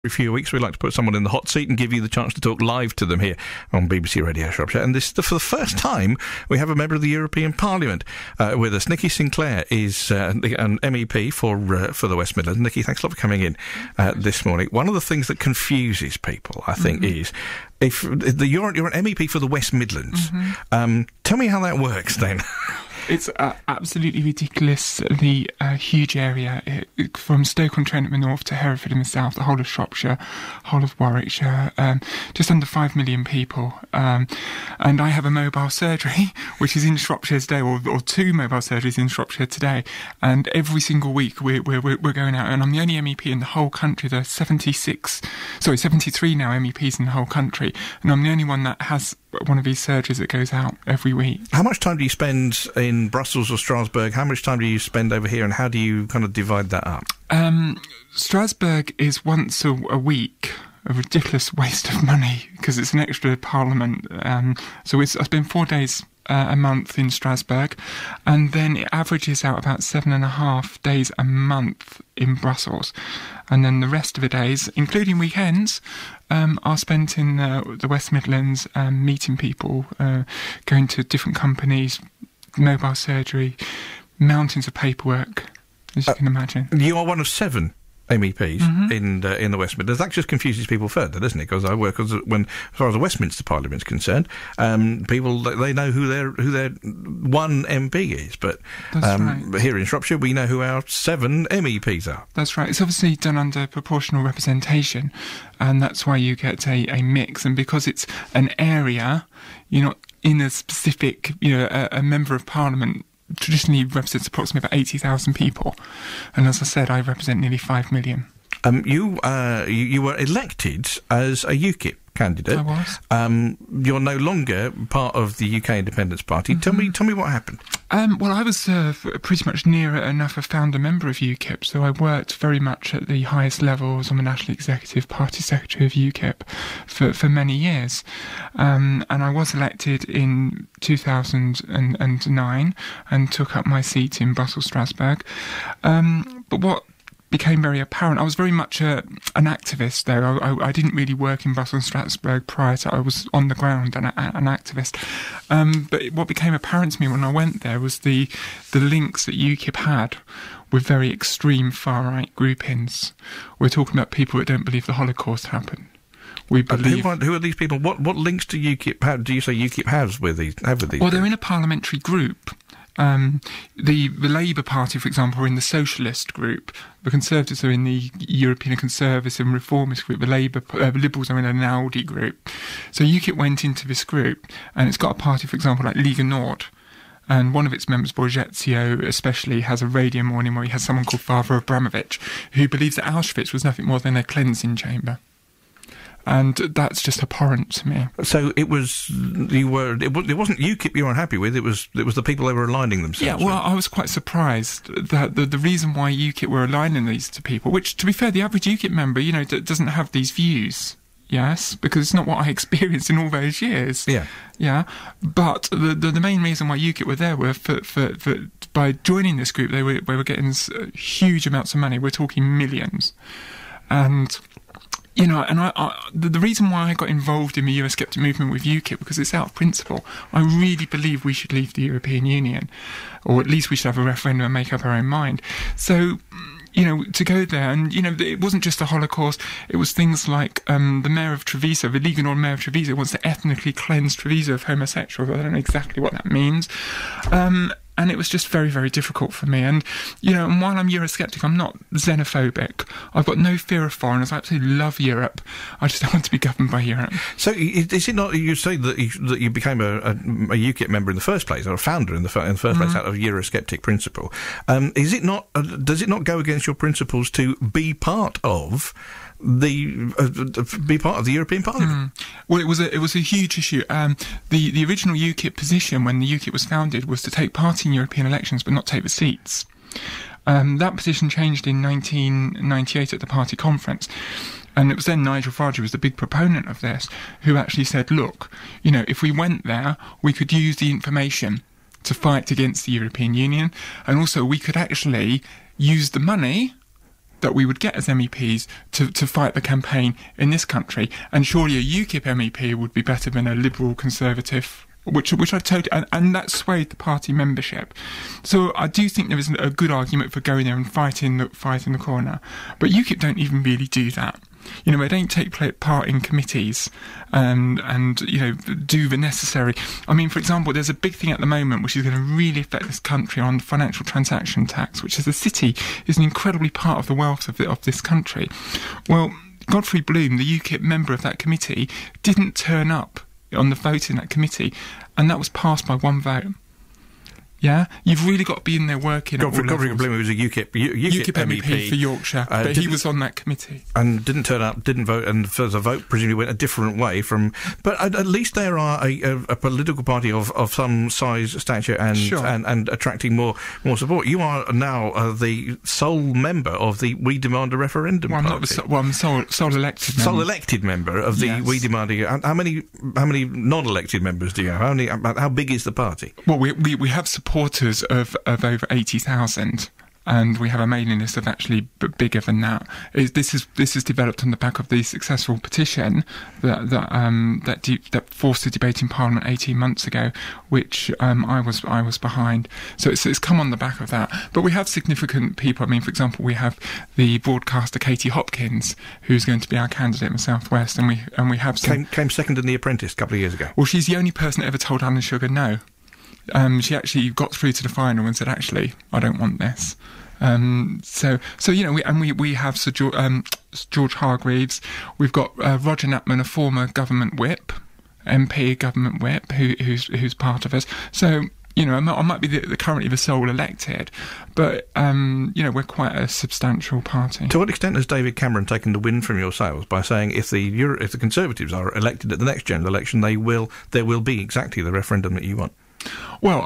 Every few weeks we like to put someone in the hot seat and give you the chance to talk live to them here on BBC Radio Shropshire. And this, for the first time, we have a member of the European Parliament with us. Nikki Sinclaire is an MEP for the West Midlands. Nikki, thanks a lot for coming in this morning. One of the things that confuses people, I think, is if you're an MEP for the West Midlands. Tell me how that works then. It's absolutely ridiculously huge area, from Stoke-on-Trent in the north to Hereford in the south, the whole of Shropshire, whole of Warwickshire, just under 5 million people. And I have a mobile surgery, which is in Shropshire today, or two mobile surgeries in Shropshire today. And every single week we're going out, and I'm the only MEP in the whole country. There are 73 now MEPs in the whole country, and I'm the only one that has one of these surgeries that goes out every week. How much time do you spend in Brussels or Strasbourg? How much time do you spend over here, and how do you kind of divide that up? Strasbourg is once a week. A ridiculous waste of money because it's an extra parliament. So I spend 4 days a month in Strasbourg, and then it averages out about 7.5 days a month in Brussels. And then the rest of the days, including weekends, are spent in the West Midlands, meeting people, going to different companies, mobile surgery, mountains of paperwork, as you can imagine. You are one of 7 MEPs in the West Midlands. That just confuses people further, doesn't it? Because I work as far as the Westminster Parliament's concerned, people, they know who their one MP is, but right. Here in Shropshire we know who our 7 MEPs are. That's right. It's obviously done under proportional representation, and that's why you get a mix. And because it's an area, you're not in a specific, a member of Parliament traditionally represents approximately about 80,000 people, and as I said, I represent nearly 5 million. You were elected as a UKIP candidate. I was. You're no longer part of the UK Independence Party. Tell me what happened. Well, I was pretty much near enough a founder member of UKIP, so I worked very much at the highest levels. I'm a national executive party secretary of UKIP for many years, and I was elected in 2009 and took up my seat in Brussels, Strasbourg. But what became very apparent, I was very much an activist there. I didn't really work in Brussels and Strasbourg prior to. I was on the ground and an activist. But what became apparent to me when I went there was the links that UKIP had with very extreme far-right groupings. We're talking about people that don't believe the Holocaust happened. We believe. Who are these people? What links do UKIP have? Do you say UKIP has with these? Well, groups? They're in a parliamentary group. The Labour Party, for example, are in the Socialist group. The Conservatives are in the European Conservative and Reformist group. The Liberals are in an Audi group. So UKIP went into this group, and it's got a party, for example, like Liga Nord. And one of its members, Borgetio especially, has a radio morning where he has someone called Father Abramovich, who believes that Auschwitz was nothing more than a cleansing chamber. And that's just abhorrent to me. So it wasn't UKIP you were unhappy with, it was the people they were aligning themselves with. I was quite surprised that the reason why UKIP were aligning these to people, which, to be fair, the average UKIP member, doesn't have these views. Yes, because it's not what I experienced in all those years. Yeah. But the main reason why UKIP were there were for by joining this group, they were getting huge amounts of money. We're talking millions, and. The reason why I got involved in the Eurosceptic movement with UKIP, because it's out of principle. I really believe we should leave the European Union, or at least we should have a referendum and make up our own mind. So, to go there, and, it wasn't just the Holocaust, it was things like the mayor of Treviso, the Liga Nord mayor of Treviso, wants to ethnically cleanse Treviso of homosexuals. I don't know exactly what that means. And it was just very, very difficult for me. And, and while I'm Eurosceptic, I'm not xenophobic. I've got no fear of foreigners. I absolutely love Europe. I just don't want to be governed by Europe. So is it not, you say that you became a UKIP member in the first place, or a founder in the first place out of Eurosceptic principle. Is it not, does it not go against your principles to be part of the European Parliament? Well, it was a huge issue. The original UKIP position when the UKIP was founded was to take part in European elections but not take the seats. That position changed in 1998 at the party conference. And it was then Nigel Farage, who was the big proponent of this, who actually said, look, if we went there, we could use the information to fight against the European Union, and also we could actually use the money that we would get as MEPs to fight the campaign in this country. And surely a UKIP MEP would be better than a Liberal Conservative, which I totally, and that swayed the party membership. So I do think there is a good argument for going there and fighting the corner. But UKIP don't even really do that. You know, they don't take part in committees and you know, do the necessary. I mean, for example, there's a big thing at the moment which is going to really affect this country on financial transaction tax, which as a city is an incredibly part of the wealth of this country. Well, Godfrey Bloom, the UKIP member of that committee, didn't turn up on the vote in that committee, and that was passed by one vote. Yeah, you've really got to be in there working. Godfrey Bloom was a UKIP MEP for Yorkshire, but he was on that committee and didn't turn up, didn't vote, and the vote presumably went a different way from. But at least there are a political party of some size, stature, and sure, and attracting more support. You are now the sole member of the We Demand a Referendum party. I'm the sole elected member. Sole elected member of the yes. We Demand a. How many non-elected members do you have? How big is the party? Well, we have supporters of over 80,000, and we have a mailing list of actually bigger than that. This is developed on the back of the successful petition that forced a debate in Parliament 18 months ago, which I was behind. So it's come on the back of that. But we have significant people. I mean, for example, we have the broadcaster Katie Hopkins, who's going to be our candidate in the South West, and we have some came second in The Apprentice a couple of years ago. Well, she's the only person that ever told Alan Sugar no. She actually got through to the final and said, "Actually, I don't want this." So you know, we have Sir George Hargreaves. We've got Roger Knappman, a former government whip, MP government whip, who's part of us. So you know, I might be currently the sole elected, but you know, we're quite a substantial party. To what extent has David Cameron taken the wind from your sails by saying if the Conservatives are elected at the next general election, there will be exactly the referendum that you want? Well,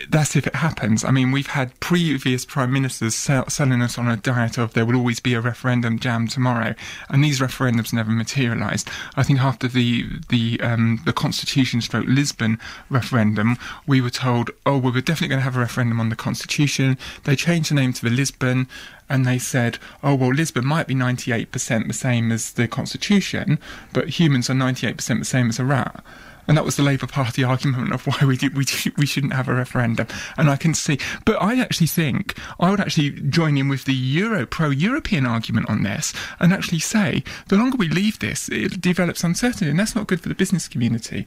that's if it happens. I mean, we've had previous prime ministers selling us on a diet of there will always be a referendum jammed tomorrow, and these referendums never materialised. I think after the Constitution/Lisbon referendum, we were told, oh, well, we're definitely going to have a referendum on the Constitution. They changed the name to the Lisbon, and they said, oh, well, Lisbon might be 98% the same as the Constitution, but humans are 98% the same as a rat. And that was the Labour Party argument of why we shouldn't have a referendum. And I can see, but I actually think I would actually join in with the pro-European argument on this, and actually say the longer we leave this, it develops uncertainty, and that's not good for the business community.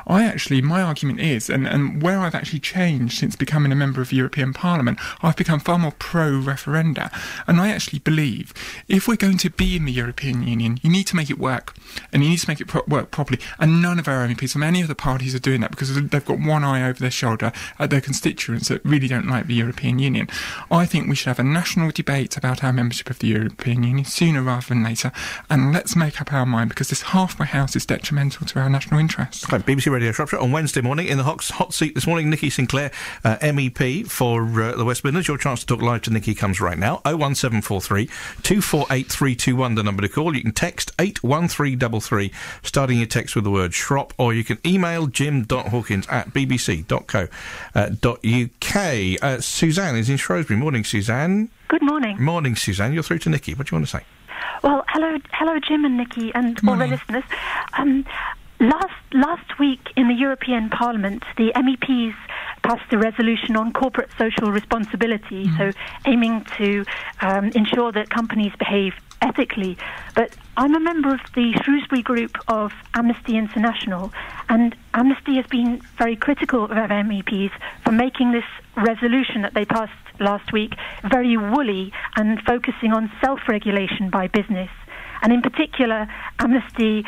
My argument is, and where I've actually changed since becoming a member of the European Parliament, I've become far more pro-referenda, and I actually believe if we're going to be in the European Union, you need to make it work, and you need to make it work properly, and none of our MEPs from any of the parties are doing that because they've got one eye over their shoulder at their constituents that really don't like the European Union. I think we should have a national debate about our membership of the European Union sooner rather than later, and let's make up our mind, because this halfway house is detrimental to our national interests. Okay, BBC Radio Shropshire on Wednesday morning. In the hot seat this morning, Nikki Sinclaire, MEP for the West Midlands. Your chance to talk live to Nikki comes right now. 01743 248 321, the number to call. You can text 81333, starting your text with the word Shrop, or you can email jim.hawkins@bbc.co.uk. Suzanne is in Shrewsbury. Morning, Suzanne. Good morning. Morning, Suzanne. You're through to Nikki. What do you want to say? Well, hello, Jim and Nikki, and all the listeners. Last week in the European Parliament, the MEPs passed a resolution on corporate social responsibility, so aiming to ensure that companies behave ethically. But I'm a member of the Shrewsbury group of Amnesty International, and Amnesty has been very critical of MEPs for making this resolution that they passed last week very woolly and focusing on self-regulation by business. And in particular, Amnesty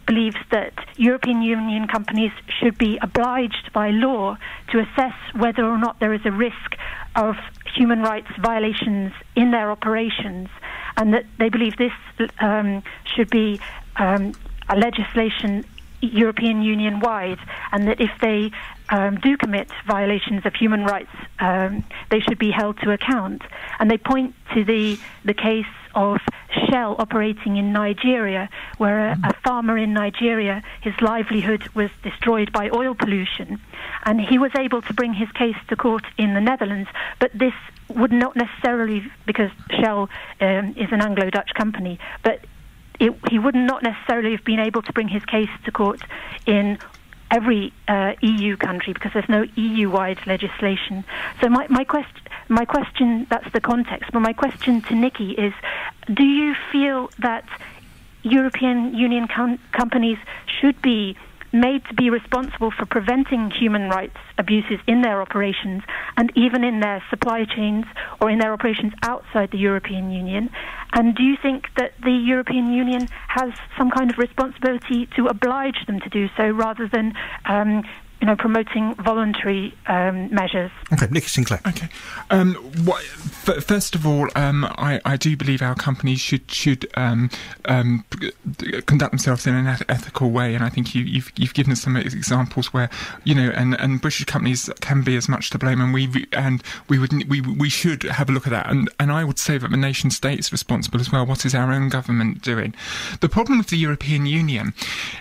believes that European Union companies should be obliged by law to assess whether or not there is a risk of human rights violations in their operations, and that they believe this should be a legislation European Union-wide, and that if they do commit violations of human rights, they should be held to account. And they point to the case of Shell operating in Nigeria, where a farmer in Nigeria, his livelihood was destroyed by oil pollution. And he was able to bring his case to court in the Netherlands, but this would not necessarily, because Shell is an Anglo-Dutch company, but he would not necessarily have been able to bring his case to court in every EU country, because there's no EU-wide legislation. So my question, that's the context, but my question to Nikki is, do you feel that European Union companies should be made to be responsible for preventing human rights abuses in their operations and even in their supply chains or in their operations outside the European Union? And do you think that the European Union has some kind of responsibility to oblige them to do so rather than promoting voluntary measures? Okay, Nikki Sinclaire. Okay. First of all, I do believe our companies should conduct themselves in an ethical way, and I think you've given us some examples where and British companies can be as much to blame, and we should have a look at that. And I would say that the nation state is responsible as well. What is our own government doing? The problem with the European Union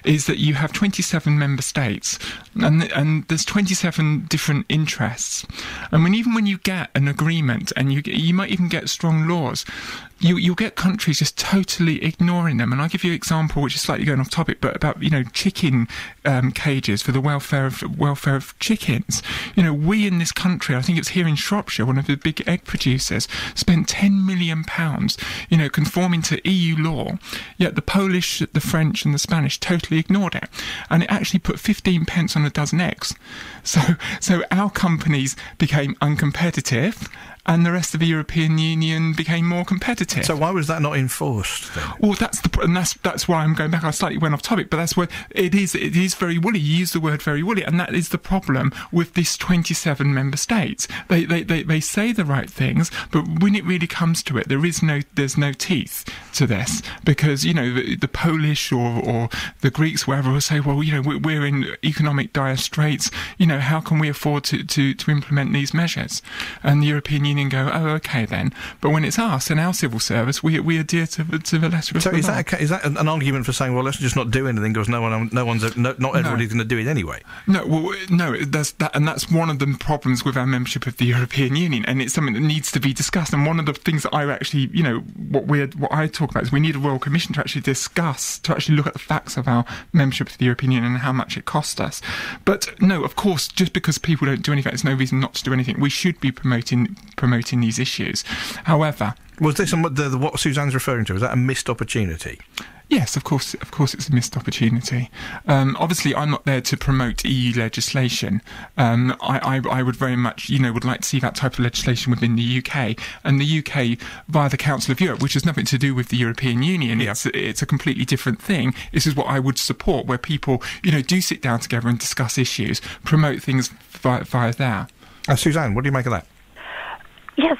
is that you have 27 member states, and there's 27 different interests. And even when you get an agreement, and you might even get strong laws, you'll get countries just totally ignoring them. And I'll give you an example, which is slightly going off topic, but about chicken cages for the welfare of chickens. We in this country, I think it's here in Shropshire, one of the big egg producers, spent £10 million, conforming to EU law. Yet the Polish, the French, and the Spanish totally ignored it, and it actually put 15 pence on a dozen eggs. So our companies became uncompetitive, and the rest of the European Union became more competitive. So why was that not enforced then? Well, that's why I'm going back. I slightly went off topic, but that's where it is very woolly. You use the word very woolly, and that is the problem with this 27 member states. They say the right things, but when it really comes to it, there's no teeth to this, because the Polish or the Greeks, wherever, will say, well, we're in economic dire straits. How can we afford to implement these measures? And the European Union go, oh, okay then. But when it's us and our civil service, we adhere to the letter of the law. So is that an argument for saying, well, let's just not do anything because not everybody's going to do it anyway? No, that's one of the problems with our membership of the European Union, and it's something that needs to be discussed. And one of the things that I actually, what I talk about is we need a Royal Commission to actually look at the facts of our membership of the European Union and how much it cost us. But no, of course, just because people don't do anything, there's no reason not to do anything. We should be promoting these issues. However, was this what Suzanne's referring to? Was that a missed opportunity? Yes, of course it's a missed opportunity. Obviously, I'm not there to promote EU legislation. I would very much, would like to see that type of legislation within the UK. And the UK, via the Council of Europe, which has nothing to do with the European Union, yeah. It's a completely different thing. This is what I would support, where people, do sit down together and discuss issues, promote things via there. Suzanne, what do you make of that? Yes,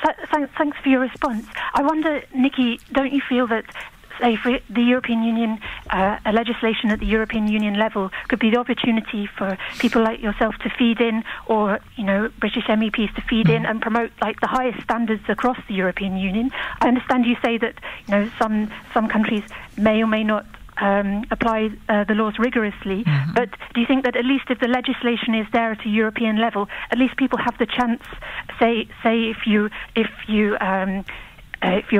thanks for your response. I wonder, Nikki, don't you feel that, say, for the European Union, a legislation at the European Union level could be the opportunity for people like yourself to feed in, or, British MEPs to feed in and promote, the highest standards across the European Union? I understand you say that, some countries may or may not apply the laws rigorously, but do you think that at least if the legislation is there at a European level, at least people have the chance, say if you're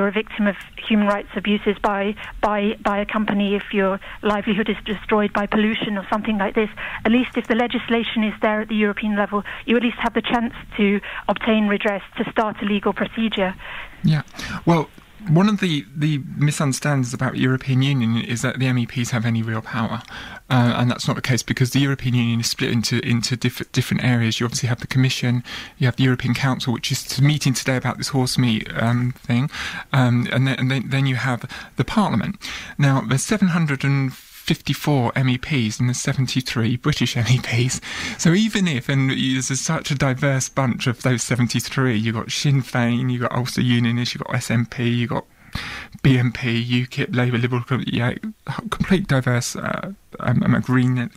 a victim of human rights abuses by a company, if your livelihood is destroyed by pollution or something like this, at least if the legislation is there at the European level, you at least have the chance to obtain redress, to start a legal procedure? Yeah, well, one of the misunderstandings about the European Union is that the MEPs have any real power, and that's not the case, because the European Union is split into different areas. You obviously have the Commission, you have the European Council, which is meeting today about this horse meat thing, and then you have the Parliament. Now, there's 754 MEPs and there's 73 British MEPs. So even if, and there's such a diverse bunch of those 73, you've got Sinn Féin, you've got Ulster Unionists, you've got SNP, you've got BNP, UKIP, Labour, Liberal, complete diverse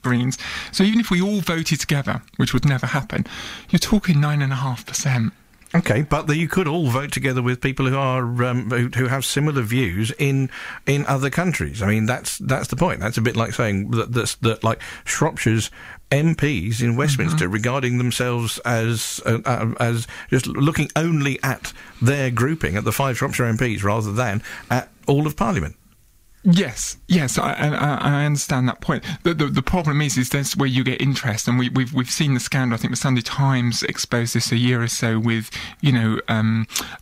Greens. So even if we all voted together, which would never happen, you're talking 9.5%. Okay, but you could all vote together with people who are who have similar views in other countries. I mean, that's the point. That's a bit like saying that like Shropshire's MPs in Westminster regarding themselves as just looking only at their grouping, at the 5 Shropshire MPs, rather than at all of Parliament. Yes, I understand that point. The problem is that's where you get interest, and we've seen the scandal. I think the Sunday Times exposed this a year or so with,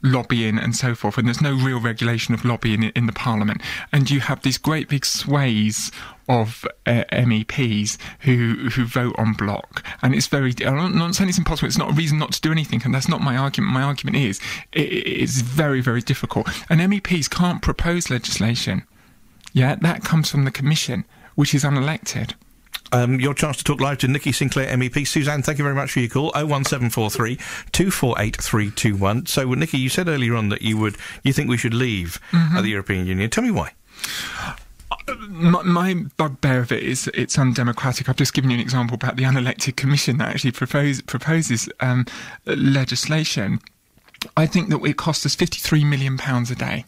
lobbying and so forth, and there's no real regulation of lobbying in the Parliament, and you have these great big sways of MEPs who vote en bloc, and it's I'm not saying it's impossible. It's not a reason not to do anything, and that's not my argument. My argument is it's very, very difficult, and MEPs can't propose legislation. Yeah, that comes from the Commission, which is unelected. Your chance to talk live to Nikki Sinclaire MEP. Suzanne, thank you very much for your call. 01743 248 321. So, Nikki, you said earlier on that you think we should leave the European Union. Tell me why. My bugbear of it is it's undemocratic. I've just given you an example about the unelected Commission that actually proposes legislation. I think that it costs us £53 million a day.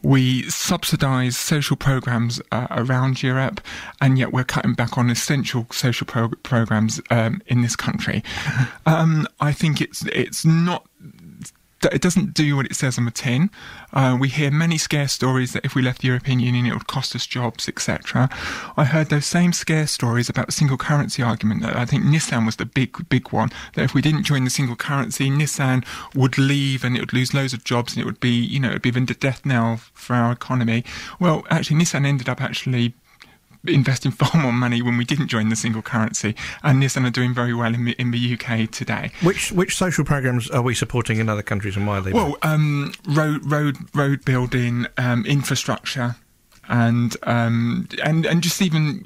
We subsidise social programmes around Europe, and yet we're cutting back on essential social programmes in this country. I think it's not. It doesn't do what it says on the tin. We hear many scare stories that if we left the European Union it would cost us jobs, etc. I heard those same scare stories about the single currency argument. That I think Nissan was the big one, that if we didn't join the single currency, Nissan would leave and it would lose loads of jobs, and it would be, it'd be the death knell for our economy. Well, actually, Nissan ended up investing far more money when we didn't join the single currency, and Nissan are doing very well in the UK today. Which social programmes are we supporting in other countries, and why are they? Well, road building, infrastructure, and just even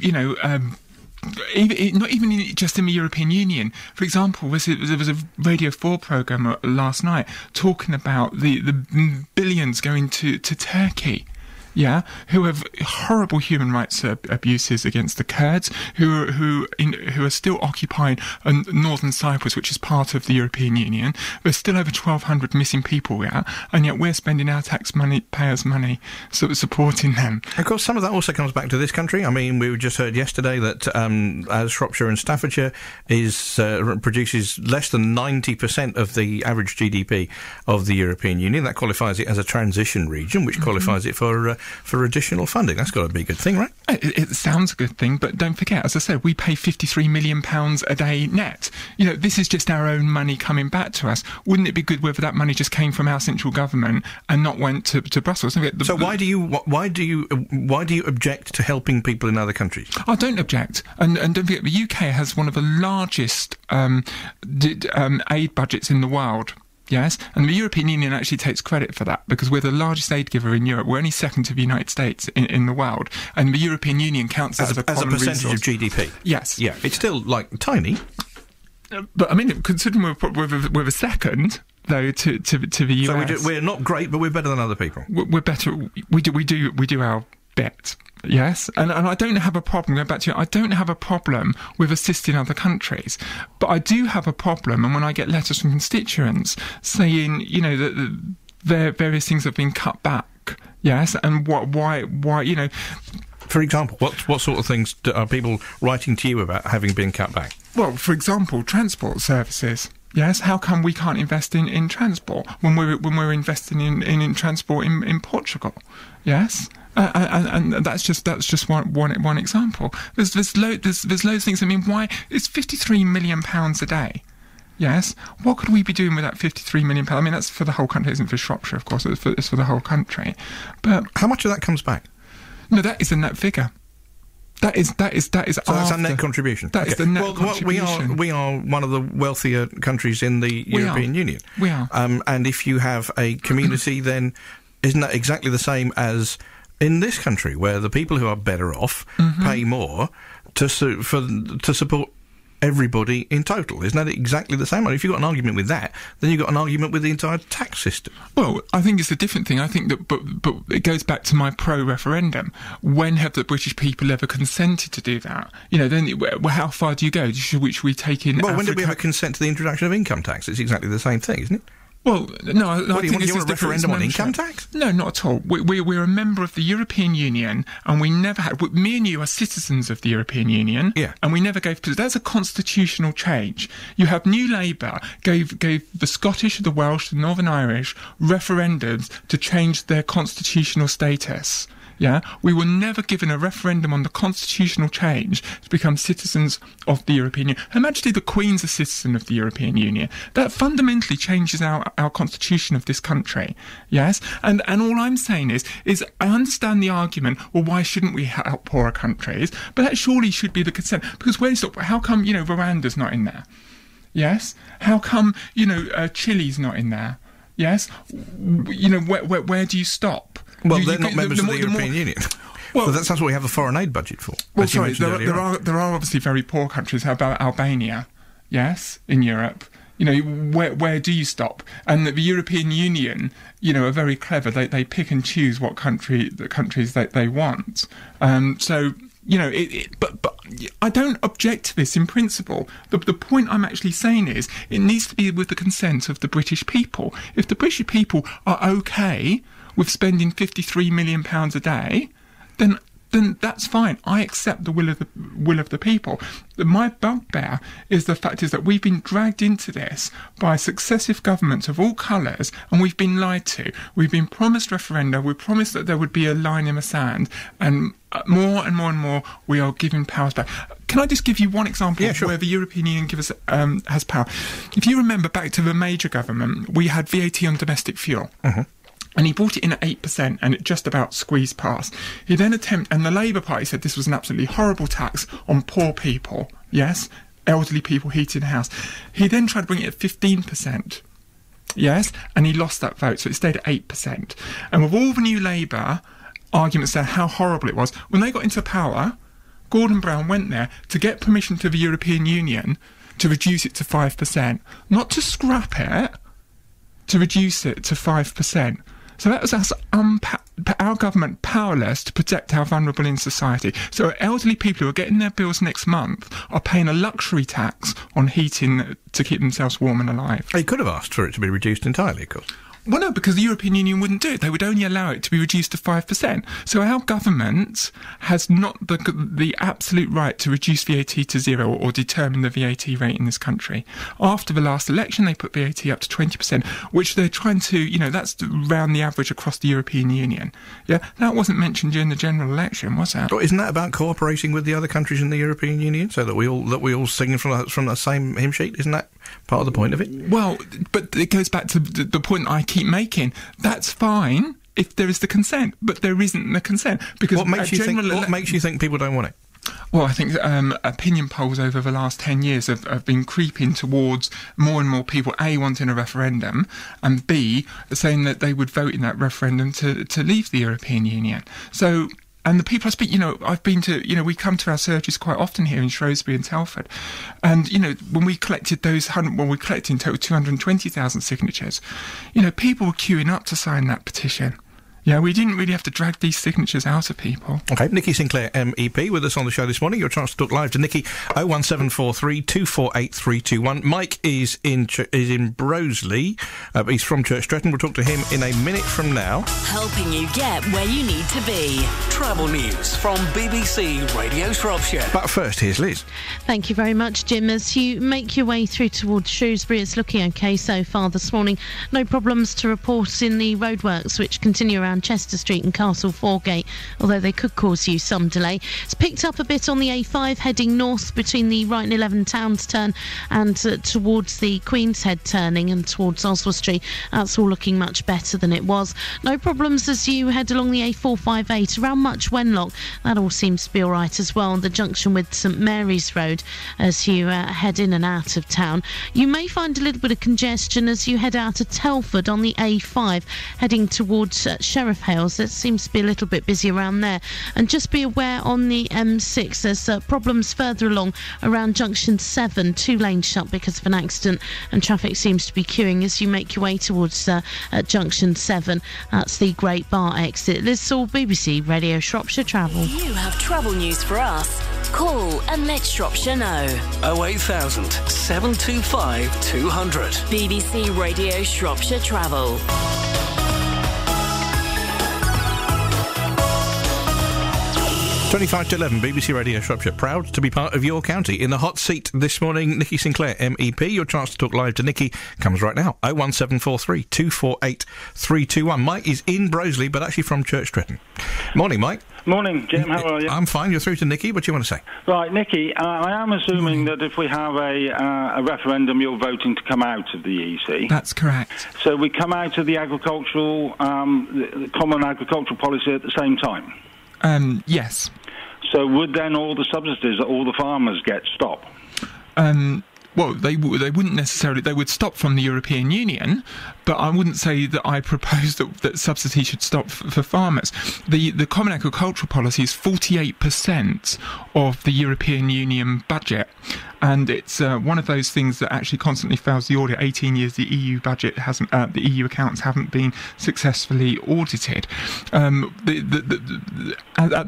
not even just in the European Union. For example, there was a Radio 4 programme last night talking about the billions going to Turkey. Yeah, who have horrible human rights abuses against the Kurds, who are still occupying northern Cyprus, which is part of the European Union. There's still over 1,200 missing people, yeah, and yet we're spending our taxpayers' money sort of supporting them. Of course, some of that also comes back to this country. I mean, we just heard yesterday that as Shropshire and Staffordshire produces less than 90% of the average GDP of the European Union, that qualifies it as a transition region, which qualifies it for additional funding. That's got to be a good thing, right? It sounds a good thing, but don't forget, as I said, we pay £53 million a day net. This is just our own money coming back to us. Wouldn't it be good whether that money just came from our central government and not went to Brussels? So why do you object to helping people in other countries? I don't object, and don't forget, the UK has one of the largest aid budgets in the world. Yes, and the European Union actually takes credit for that, because we're the largest aid giver in Europe. We're only second to the United States in the world, and the European Union counts as a common percentage resource. of GDP. Yes, yeah, it's still tiny. But I mean, considering we're the second though to the US, so we're not great, but we're better than other people. We're better. We do our bit. Yes, and I don't have a problem, going back to you, I don't have a problem with assisting other countries, but I do have a problem, and when I get letters from constituents saying, that various things have been cut back, yes, and why, For example, what sort of things are people writing to you about having been cut back? Well, for example, transport services. Yes, how come we can't invest in transport when we're investing in transport in Portugal? Yes. And that's just one example. There's loads of things. I mean, why it's £53 million a day? Yes. What could we be doing with that £53 million? I mean, that's for the whole country. It isn't for Shropshire, of course. It's for the whole country. But how much of that comes back? No, that is a net figure. That is. So that's a net contribution. That is the net contribution. We are one of the wealthier countries in the European Union. We are. And if you have a community, then isn't that exactly the same as in this country, where the people who are better off pay more to support everybody in total. Isn't that exactly the same? If you've got an argument with that, then you've got an argument with the entire tax system. Well, I think it's a different thing. I think that, but it goes back to my pro-referendum. When have the British people ever consented to do that? Then how far do you go? Should we take in? Well, when did we ever consent to the introduction of income tax? It's exactly the same thing, isn't it? Well, no, I think you want a referendum on income tax? No, not at all. We're a member of the European Union, and we never had... Me and you are citizens of the European Union, and we never gave... That's a constitutional change. You have New Labour gave the Scottish, the Welsh, the Northern Irish referendums to change their constitutional status. Yeah, we were never given a referendum on the constitutional change to become citizens of the European Union. Her Majesty the Queen's a citizen of the European Union. That fundamentally changes our constitution of this country. Yes, and all I'm saying is I understand the argument. Well, why shouldn't we help poorer countries? But that surely should be the consent. Because how come Rwanda's not in there? Yes, how come Chile's not in there? Yes, where do you stop? Well, they're not members of the European Union. Well, that's what we have a foreign aid budget for. Well, sorry, there are obviously very poor countries. How about Albania? Yes, in Europe. Where do you stop? And the European Union, are very clever. They pick and choose the countries that they want. But I don't object to this in principle. The point I'm actually saying is it needs to be with the consent of the British people. If the British people are okay with spending £53 million a day, then that's fine. I accept the will of the people. My bugbear is the fact is that we've been dragged into this by successive governments of all colours, and we've been lied to. We've been promised referenda. We promised that there would be a line in the sand, and more and more and more we are giving powers back. Can I just give you one example of where the European Union has power? If you remember back to the Major government, we had VAT on domestic fuel. Mm-hmm. And he brought it in at 8%, and it just about squeezed past. He then and the Labour Party said this was an absolutely horrible tax on poor people, yes, elderly people heating a house. He then tried to bring it at 15%, yes, and he lost that vote, so it stayed at 8%. And with all the New Labour arguments there, how horrible it was, when they got into power, Gordon Brown went there to get permission to the European Union to reduce it to 5%, not to scrap it, to reduce it to 5%. So that was us, our government powerless to protect our vulnerable in society. So elderly people who are getting their bills next month are paying a luxury tax on heating to keep themselves warm and alive. They could have asked for it to be reduced entirely, of course. Well, no, because the European Union wouldn't do it. They would only allow it to be reduced to 5%. So our government has not the absolute right to reduce VAT to zero or determine the VAT rate in this country. After the last election, they put VAT up to 20%, which they're trying to, that's around the average across the European Union. Yeah, that wasn't mentioned during the general election, was that? Well, isn't that about cooperating with the other countries in the European Union so that we all sing from the same hymn sheet? Isn't that part of the point of it? Well, but it goes back to the point I keep making. That's fine if there is the consent, but there isn't the consent because what makes you think people don't want it? Well, I think opinion polls over the last 10 years have been creeping towards more and more people A, wanting a referendum, and B, saying that they would vote in that referendum to leave the European Union. So, and the people I speak, I've been to, we come to our surgeries quite often here in Shrewsbury and Telford. And, when we collected we collected in total 220,000 signatures, people were queuing up to sign that petition. Yeah, we didn't really have to drag these signatures out of people. OK, Nikki Sinclaire MEP with us on the show this morning. Your chance to talk live to Nikki, 01743 248 321. Mike is in Broseley, but he's from Church Stretton. We'll talk to him in a minute from now. Helping you get where you need to be. Travel news from BBC Radio Shropshire. But first, here's Liz. Thank you very much, Jim. As you make your way through towards Shrewsbury, it's looking OK so far this morning. No problems to report in the roadworks, which continue around Chester Street and Castle Foregate, although they could cause you some delay. It's picked up a bit on the A5 heading north between the Right and 11 Towns turn and towards the Queen's Head turning and towards Oswestry. That's all looking much better than it was. No problems as you head along the A458 around Much Wenlock. That all seems to be all right as well. The junction with St Mary's Road as you head in and out of town. You may find a little bit of congestion as you head out of Telford on the A5 heading towards Shropshire Sheriff Hales, there seems to be a little bit busy around there. And just be aware on the M6, there's problems further along around junction 7, 2 lanes shut because of an accident, and traffic seems to be queuing as you make your way towards junction 7. That's the Great Bar exit. This is all BBC Radio Shropshire Travel. You have travel news for us. Call and let Shropshire know. 08000 725 200. BBC Radio Shropshire Travel. 25 to 11, BBC Radio Shropshire. Proud to be part of your county. In the hot seat this morning, Nikki Sinclaire MEP. Your chance to talk live to Nikki comes right now. 01743 248 321. Mike is in Broseley, but actually from Church Stretton. Morning, Mike. Morning, Jim. How are you? I'm fine. You're through to Nikki. What do you want to say? Right, Nikki, I am assuming that if we have a referendum, you're voting to come out of the EC. That's correct. So we come out of the agricultural, the common agricultural policy at the same time? Yes. So would then all the subsidies that all the farmers get stop? Well, they wouldn't necessarily. They would stop from the European Union, but I wouldn't say that I propose that subsidy should stop for farmers. The Common Agricultural Policy is 48% of the European Union budget, and it's one of those things that actually constantly fails the audit. 18 years the EU budget hasn't, the EU accounts haven't been successfully audited. At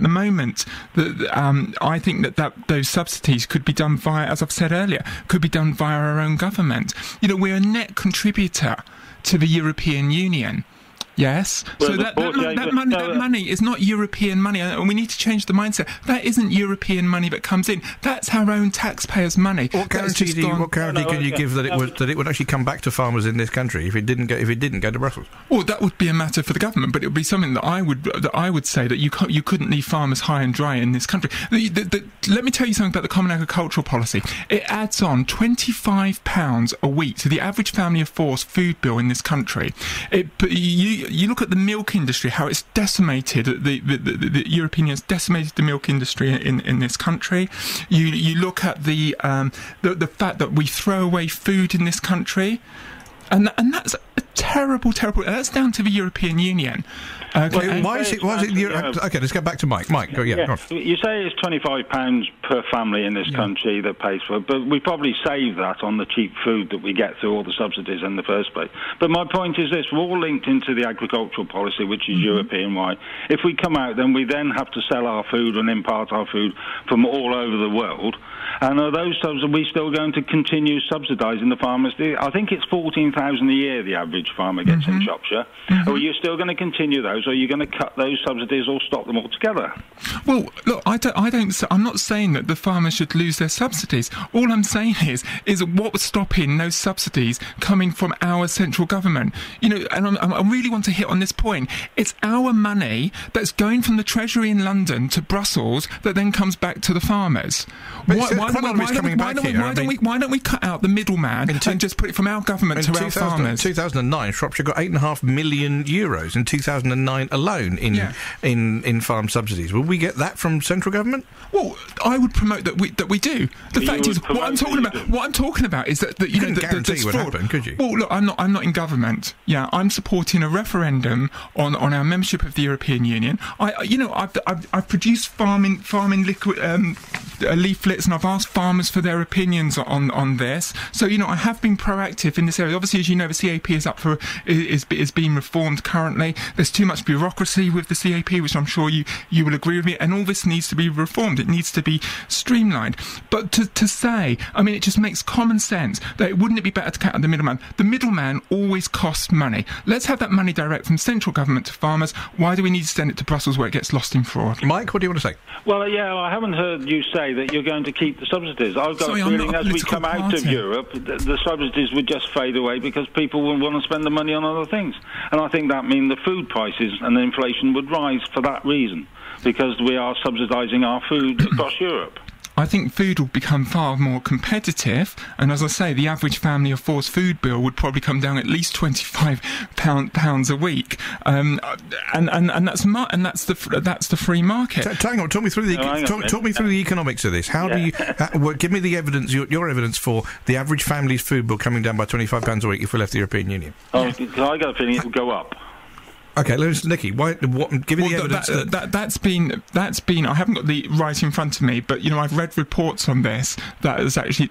the moment, I think that those subsidies could be done via, as I've said earlier, could be done via our own government. You know, we're a net contributor to the European Union. Yes, well, so that money is not European money, and we need to change the mindset. That isn't European money that comes in. That's our own taxpayers' money. What guarantee can you give that it would actually come back to farmers in this country if it didn't go to Brussels? Well, that would be a matter for the government, but it would be something that I would say that you couldn't leave farmers high and dry in this country. Let me tell you something about the Common Agricultural Policy. It adds on £25 a week to the average family of four's food bill in this country. You look at the milk industry, how it's decimated. The European Union has decimated the milk industry in this country. You look at the fact that we throw away food in this country, and that's a terrible. That's down to the European Union. Okay. Well, why is it? Okay, let's go back to Mike. Mike, go on. You say it's £25 per family in this country that pays for it, but we probably save that on the cheap food that we get through all the subsidies in the first place. But my point is this: we're all linked into the agricultural policy, which is European-wide. If we come out, then we then have to sell our food and import our food from all over the world. And are we still going to continue subsidising the farmers? I think it's £14,000 a year the average farmer gets in Shropshire. Are you still going to continue those, or are you going to cut those subsidies or stop them altogether? Well, look, I'm not saying that the farmers should lose their subsidies. All I'm saying is what was stopping those subsidies coming from our central government? You know, and I really want to hit on this point. It's our money that's going from the Treasury in London to Brussels that then comes back to the farmers. Why don't we cut out the middleman and just put it from our government to our farmers? In 2009, Shropshire got €8.5 million in 2009 alone in farm subsidies. Will we get that from central government? Well, I would promote that we do. The fact is, what I'm talking about is that you couldn't guarantee what happened, could you? Well, look, I'm not in government. Yeah, I'm supporting a referendum on our membership of the European Union. I've produced farming leaflets, and I've asked farmers for their opinions on this. So, you know, I have been proactive in this area. Obviously, as you know, the CAP is being reformed currently. There's too much bureaucracy with the CAP, which I'm sure you will agree with me, and all this needs to be reformed. It needs to be streamlined. But to say, I mean, it just makes common sense that wouldn't it be better to cut out the middleman? The middleman always costs money. Let's have that money direct from central government to farmers. Why do we need to send it to Brussels where it gets lost in fraud? Mike, what do you want to say? Well, I haven't heard you say that you're going to keep the subsidies. I've got a feeling as we come out of Europe, the subsidies would just fade away because people will want to spend the money on other things. And I think that means the food prices and the inflation would rise for that reason, because we are subsidising our food across Europe. I think food will become far more competitive, and as I say, the average family of four's food bill would probably come down at least £25 a week, and that's the free market. Hang on, talk me through the economics of this. How do you give me the evidence, your evidence for the average family's food bill coming down by £25 a week if we left the European Union? I got a feeling it will go up. Okay, listen, Nikki, give me the evidence that's been. I haven't got the right in front of me, but I've read reports on this that's actually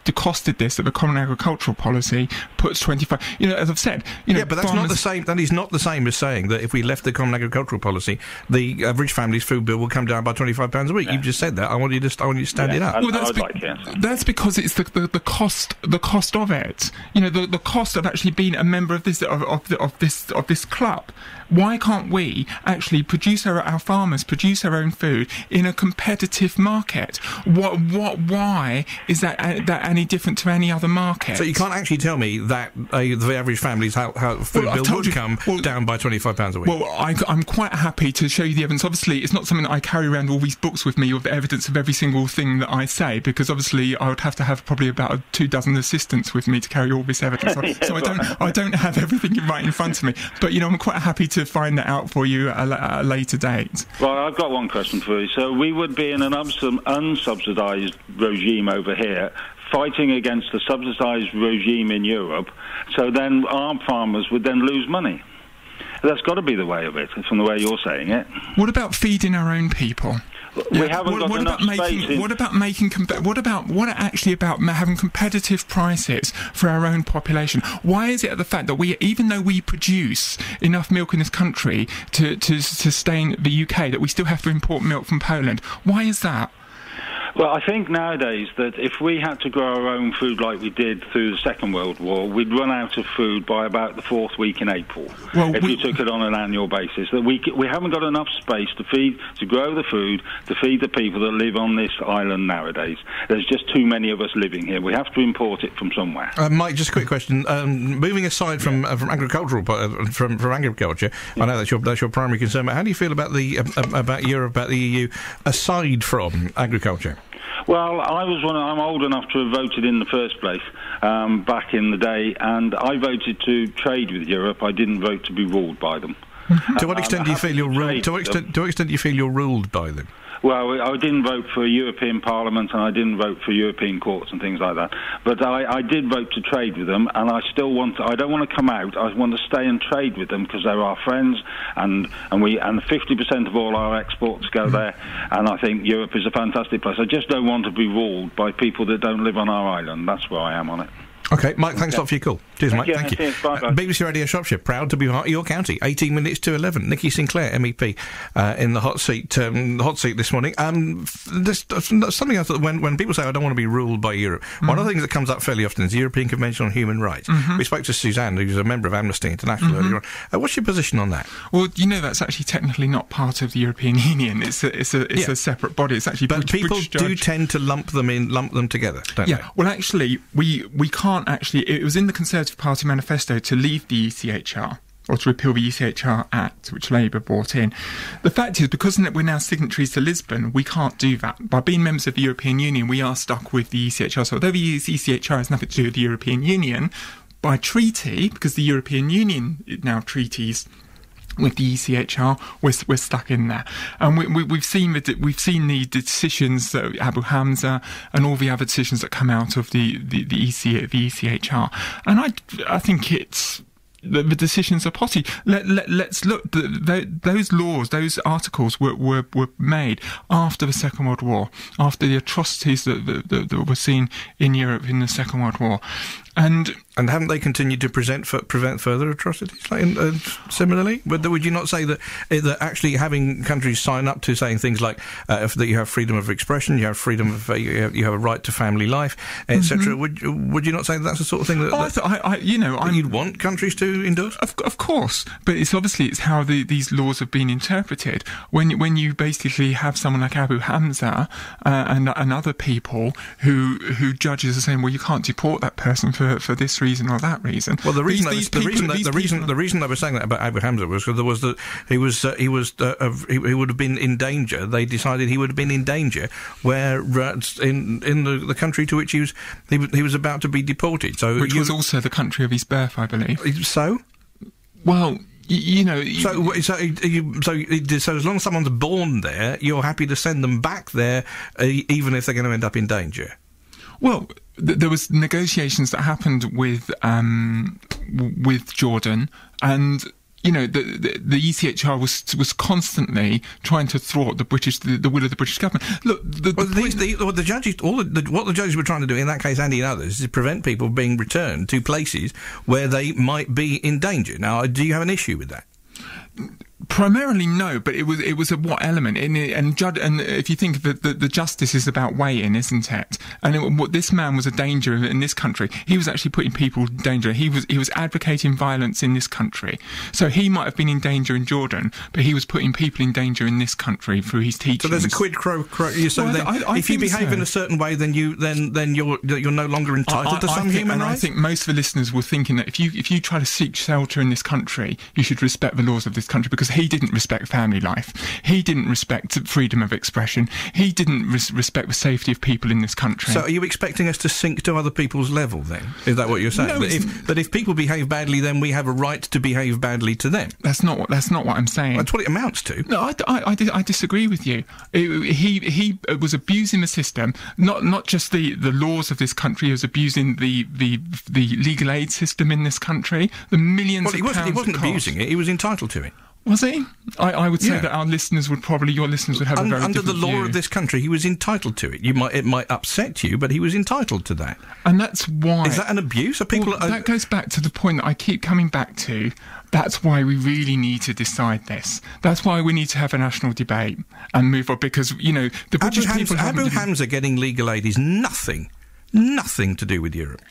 costed this, that the Common Agricultural Policy puts 25. As I've said, but that's not the same. That is not the same as saying that if we left the Common Agricultural Policy, the average family's food bill will come down by £25 a week. Yeah. You've just said that. I want you to stand it up. Well, that's because it's the cost of it. The cost of actually being a member of this club. Why can't we actually produce our farmers produce their own food in a competitive market? Why is that any different to any other market? So you can't actually tell me that the average family's how food bill would come down by £25 a week. Well, I'm quite happy to show you the evidence. Obviously, it's not something that I carry around all these books with me of evidence of every single thing that I say, because obviously I would have to have probably about 24 assistants with me to carry all this evidence. So I don't have everything right in front of me. But I'm quite happy to find that out for you at a later date. Well, I've got one question for you. So we would be in an unsubsidised regime over here, fighting against the subsidised regime in Europe, so then our farmers would then lose money. That's got to be the way of it, from the way you're saying it. What about feeding our own people? We haven't got enough space. What about having competitive prices for our own population? Why is it the fact that even though we produce enough milk in this country to sustain the UK, that we still have to import milk from Poland? Why is that? Well, I think nowadays that if we had to grow our own food like we did through the Second World War, we'd run out of food by about the 4th week in April, if you took it on an annual basis. That we haven't got enough space to grow the food, to feed the people that live on this island nowadays. There's just too many of us living here. We have to import it from somewhere. Mike, just a quick question. Moving aside from agricultural, from agriculture, I know that's your primary concern, but how do you feel about about Europe, about the EU, aside from agriculture? Well, I'm old enough to have voted in the first place back in the day, and I voted to trade with Europe. I didn't vote to be ruled by them. To what extent do you feel you're ruled? To what extent do you feel you're ruled by them? Well, I didn't vote for European Parliament, and I didn't vote for European courts and things like that. But I did vote to trade with them, and I don't want to come out. I want to stay and trade with them because they're our friends, and 50% of all our exports go there. And I think Europe is a fantastic place. I just don't want to be ruled by people that don't live on our island. That's where I am on it. Okay, Mike, thanks a lot for your call. Cheers, Mike. Thank you. Cheers, bye. BBC Radio Shropshire, proud to be part of your county. 18 minutes to 11. Nikki Sinclaire, MEP, in the hot seat this morning. There's something else that when people say, I don't want to be ruled by Europe, one of the things that comes up fairly often is the European Convention on Human Rights. We spoke to Suzanne, who's a member of Amnesty International earlier on. What's your position on that? Well, that's actually technically not part of the European Union. It's a separate body. It's actually people do tend to lump them together, don't they? Well, actually, we can't actually. It was in the Conservative Party manifesto to leave the ECHR, or to repeal the ECHR Act, which Labour brought in. The fact is, because we're now signatories to Lisbon, we can't do that. By being members of the European Union, we are stuck with the ECHR. So although the ECHR has nothing to do with the European Union, by treaty, because the European Union now treaties with the ECHR, we're stuck in there, and we've seen the decisions that Abu Hamza and all the other decisions that come out of the ECHR, and I think it's. The decisions are potty. Let's look. Those laws, those articles were made after the Second World War, after the atrocities that were seen in Europe in the Second World War, and haven't they continued to prevent further atrocities? Similarly, would you not say that actually having countries sign up to saying things like that you have freedom of expression, you have freedom of you have a right to family life, etc. Would you not say that's the sort of thing that you'd want countries to endorse? Of course, but it's how these laws have been interpreted. When you basically have someone like Abu Hamza and other people who judges are saying, well, you can't deport that person for this reason or that reason. Well, the reason they were saying that about Abu Hamza was that he would have been in danger. They decided he would have been in danger where in the country to which he was about to be deported. So which was also the country of his birth, I believe. So, well. So as long as someone's born there, you're happy to send them back there, even if they're going to end up in danger. Well, there was negotiations that happened with Jordan, and the ECHR was constantly trying to thwart the will of the British government. Look, what the judges were trying to do in that case and in others is prevent people being returned to places where they might be in danger. Now, do you have an issue with that? Primarily, no, but it was a what element in it, and if you think of it, the justice is about weighing, isn't it? And what this man was a danger in this country. He was actually putting people in danger. He was advocating violence in this country. So he might have been in danger in Jordan, but he was putting people in danger in this country through his teachings. So there's a quid pro quo. So if you behave in a certain way, then you're no longer entitled to some human rights. I think most of the listeners were thinking that if you try to seek shelter in this country, you should respect the laws of this country, because he didn't respect family life. He didn't respect freedom of expression. He didn't respect the safety of people in this country. So are you expecting us to sink to other people's level then? Is that what you're saying? No, that if people behave badly, then we have a right to behave badly to them? That's not what I'm saying. That's what it amounts to. No, I disagree with you. He was abusing the system, not just the laws of this country. He was abusing the legal aid system in this country. The millions of pounds. He wasn't abusing it. He was entitled to it. Was he? I would say that your listeners would have a very under the law view. of this country, he was entitled to it. It might upset you, but he was entitled to that. And that's why. Is that an abuse? That goes back to the point that I keep coming back to. That's why we really need to decide this. That's why we need to have a national debate and move on, because the British people. Abu Hamza getting legal aid is nothing to do with Europe.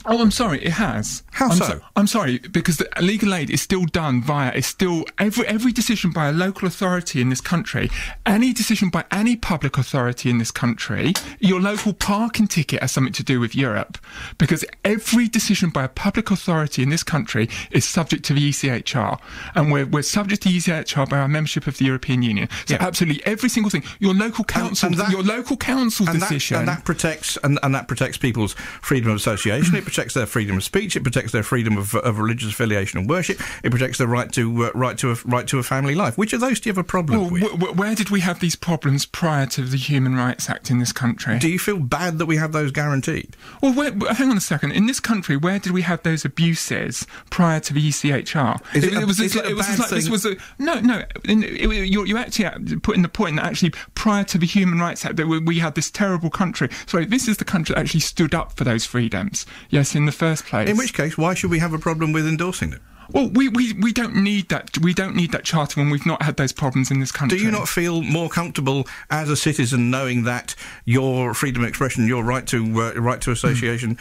Oh, I'm sorry, it has. How so? I'm sorry, because the legal aid is still done every decision by a local authority in this country, any decision by any public authority in this country, your local parking ticket has something to do with Europe, because every decision by a public authority in this country is subject to the ECHR, and we're subject to the ECHR by our membership of the European Union. So absolutely every single thing, your local council decision, and that protects people's freedom of association. It protects their freedom of speech. It protects their freedom of religious affiliation and worship. It protects their right to a family life. Which of those do you have a problem with? Where did we have these problems prior to the Human Rights Act in this country? Do you feel bad that we have those guaranteed? Well, hang on a second. In this country, where did we have those abuses prior to the ECHR? You're actually putting the point that actually prior to the Human Rights Act that we had this terrible country. Sorry, this is the country that actually stood up for those freedoms. Yes, in the first place. In which case, why should we have a problem with endorsing them? Well, we don't need that. We don't need that charter when we've not had those problems in this country. Do you not feel more comfortable as a citizen knowing that your freedom of expression, your right to association,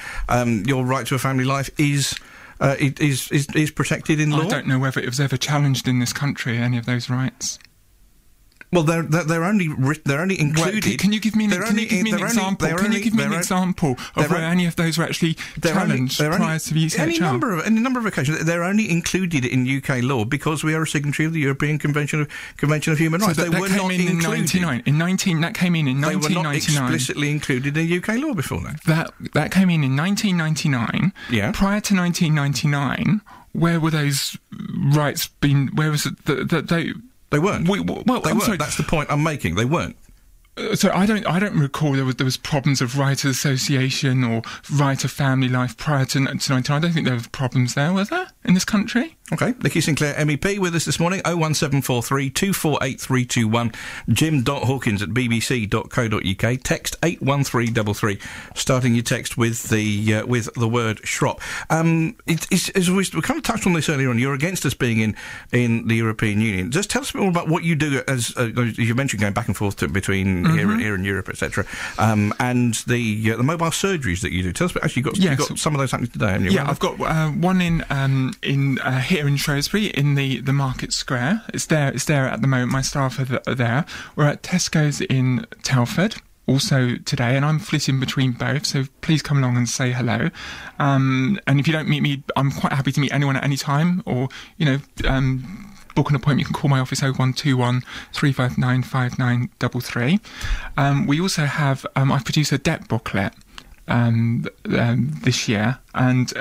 your right to a family life is protected in law? I don't know whether it was ever challenged in this country, any of those rights. Well, they're only included. Can you give me an example? Can you give me an example of where any of those were actually challenged prior to the ECHR? Any number of occasions. They're only included in UK law because we are a signatory of the European Convention of Human Rights. So they were not included. That came in in 1999. They were not explicitly included in UK law before that. That came in 1999. Yeah. Prior to 1999, where were those rights been? Where was it? They weren't. They weren't. Sorry. That's the point I'm making. They weren't. So I don't recall there was problems of right of association or right of family life prior to 1999. I don't think there were problems there, were there, in this country? Okay. Nikki Sinclaire MEP with us this morning. 01743 248321. Jim.Hawkins at bbc.co.uk. Text 81333. Starting your text with the word Shrop. We kind of touched on this earlier on. You're against us being in the European Union. Just tell us a bit more about what you do as you mentioned, going back and forth between here in Europe, etc. And the mobile surgeries that you do. Tell us. Actually, you've got some of those happening today, haven't you? Yeah, I've got one in here in Shrewsbury in the Market Square. It's there at the moment. My staff are there. We're at Tesco's in Telford also today, and I'm flitting between both, so please come along and say hello. And if you don't meet me, I'm quite happy to meet anyone at any time, or book an appointment. You can call my office 0121 359 5933. We also have I've produced a debt booklet this year, and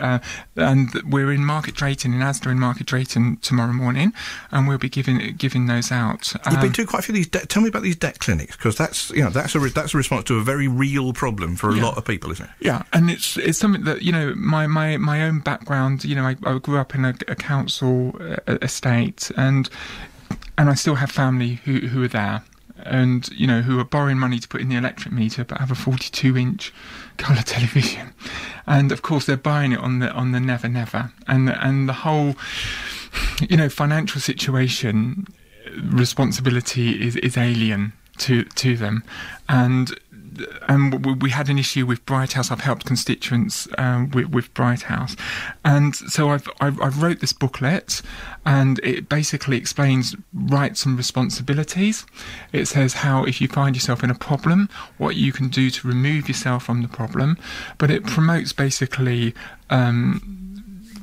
we're in Market Drayton, in Asda in Market Drayton tomorrow morning, and we'll be giving those out. You've been to quite a few of these. Tell me about these debt clinics, because that's a response to a very real problem for a lot of people, isn't it? Yeah, and it's something that my own background. I grew up in a council estate, and I still have family who are there. And who are borrowing money to put in the electric meter, but have a 42-inch colour television, and of course they're buying it on the never, and the whole financial situation responsibility is alien to them, and we had an issue with Bright House. I've helped constituents with Bright House, and so I've wrote this booklet, and it basically explains rights and responsibilities. It says how, if you find yourself in a problem, what you can do to remove yourself from the problem, but it promotes basically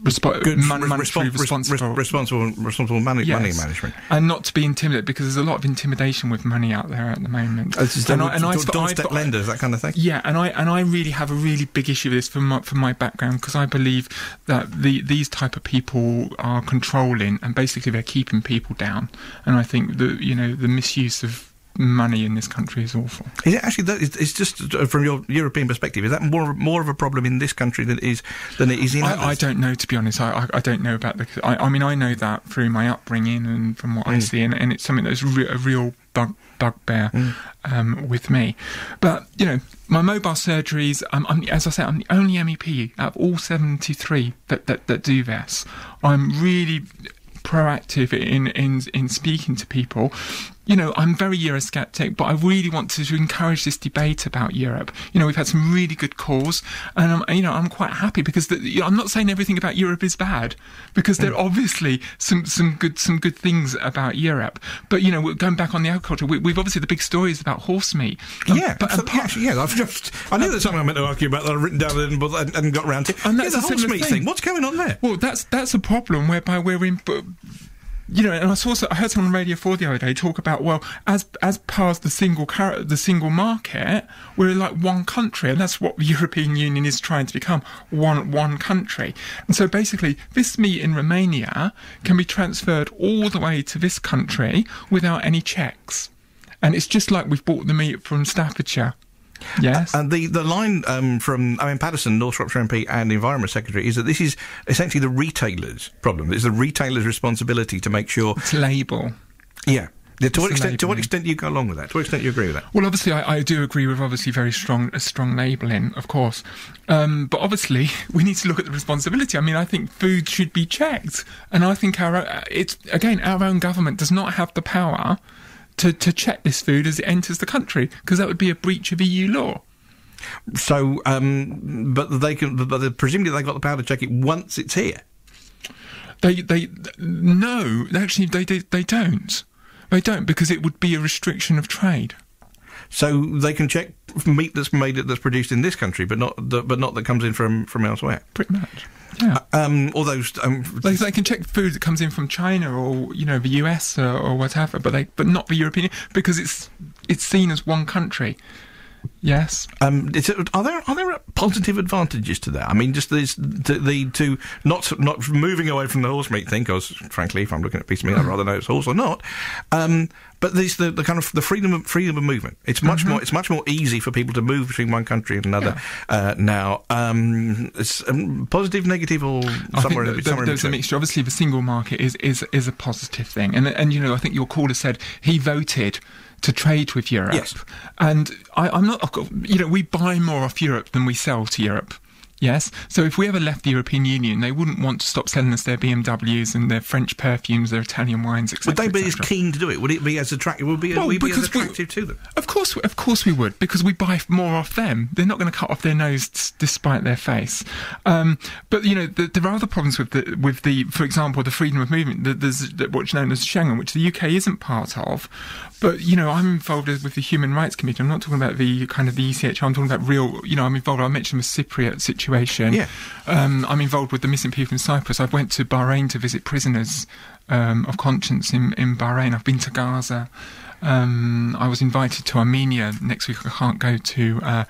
responsible money management, and not to be intimidated, because there's a lot of intimidation with money out there at the moment. Doorstep lenders, that kind of thing. Yeah, and I really have a really big issue with this from my background, because I believe that these type of people are controlling, and basically they're keeping people down. And I think the misuse of money in this country is awful. Is it actually that? It's just from your European perspective. Is that more of a problem in this country than it is in others? I don't know, to be honest. I don't know about the. I mean, I know that through my upbringing and from what I see, and it's something that's a real bugbear with me. But my mobile surgeries. As I say, I'm the only MEP out of all 73 that do this. I'm really proactive in speaking to people. I'm very Eurosceptic, but I really want to encourage this debate about Europe. We've had some really good calls, and I'm quite happy, because I'm not saying everything about Europe is bad, because there are obviously some good things about Europe. But going back on the agriculture, we've obviously the big stories about horse meat. I knew there's something I meant to ask you about that I've written down and got round to. And that's the horse meat thing. What's going on there? Well, that's a problem whereby we're in. And I heard someone on Radio 4 the other day talk about, well, as part of the single market, we're like one country, and that's what the European Union is trying to become, one country. And so basically, this meat in Romania can be transferred all the way to this country without any checks. And it's just like we've bought the meat from Staffordshire. Yes. And the line from Paterson, North Shropshire MP and the Environment Secretary, is that this is essentially the retailer's problem. It's the retailer's responsibility to make sure... It's label. Yeah. To what extent do you go along with that? To what extent do you agree with that? Well, obviously, I do agree with very strong labelling, of course. But obviously, we need to look at the responsibility. I mean, I think food should be checked. And I think our own government does not have the power to check this food as it enters the country, because that would be a breach of EU law. So, but presumably they got the power to check it once it's here. They don't. They don't, because it would be a restriction of trade. So they can check meat that's produced in this country, but not that comes in from elsewhere. Pretty much. Yeah. All those. They can check food that comes in from China or the US or whatever, but not the European, because it's seen as one country. Yes. Are there positive advantages to that? I mean, just to not moving away from the horse meat thing, because frankly, if I'm looking at a piece of meat, I'd rather know it's horse or not. But there's the kind of the freedom of movement. It's much more easy for people to move between one country and another now. It's positive, negative, or somewhere. There's a mixture. Obviously, the single market is a positive thing, and I think your caller said he voted to trade with Europe. Yes. And I'm not. We buy more off Europe than we sell to Europe. Yes. So if we ever left the European Union, they wouldn't want to stop selling us their BMWs and their French perfumes, their Italian wines, etc. Would they be as keen to do it? Would it be as attractive? Would be as attractive to them? Of course we would, because we buy more off them. They're not going to cut off their nose despite their face. But there are other problems with the, for example, the freedom of movement. There's what's known as Schengen, which the UK isn't part of. But I'm involved with the Human Rights Committee. I'm not talking about the kind of the ECHR. I'm talking about real. I'm involved. I mentioned the Cypriot situation. Yeah. I'm involved with the missing people in Cyprus. I went to Bahrain to visit prisoners of conscience in Bahrain. I've been to Gaza. I was invited to Armenia next week. I can't go to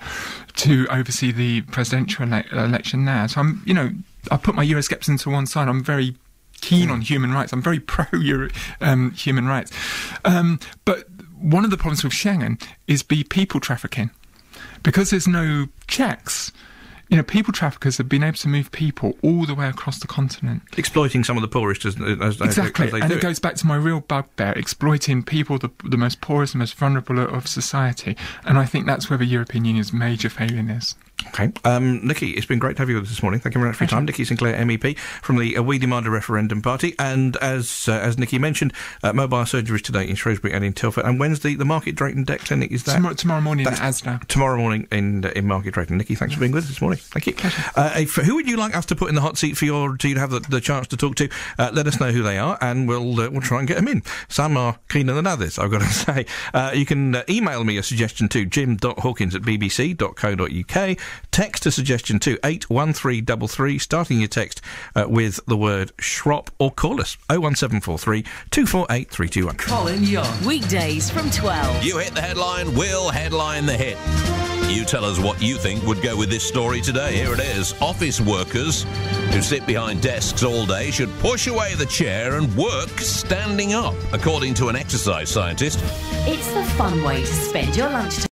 oversee the presidential election now. So I put my Euroscepticism to one side. I'm very keen on human rights. I'm very pro-human rights. But one of the problems with Schengen is people trafficking. Because there's no checks, people traffickers have been able to move people all the way across the continent. Exploiting some of the poorest as exactly. As they and do it goes back to my real bugbear, exploiting people, the most poorest and most vulnerable of society. And I think that's where the European Union's major failing is. Okay. Nikki, it's been great to have you with us this morning. Thank you very much for your time. Nikki Sinclaire MEP from the We Demand a Referendum Party. And as Nikki mentioned, mobile surgeries today in Shrewsbury and in Telford. And Wednesday, the Market Drayton Deck Clinic is that? Tomorrow morning at Asda. Tomorrow morning in Market Drayton. Nikki, thanks for being with us this morning. Thank you. Who would you like us to put in the hot seat for you to have the chance to talk to? Let us know who they are and we'll try and get them in. Some are keener than others, I've got to say. You can email me a suggestion to jim.hawkins@bbc.co.uk. Text a suggestion to 81333, starting your text with the word Shrop, or call us 01743 248 321. Colin Young. Weekdays from 12. You hit the headline, we'll headline the hit. You tell us what you think would go with this story today. Here it is. Office workers who sit behind desks all day should push away the chair and work standing up, according to an exercise scientist. It's the fun way to spend your lunchtime.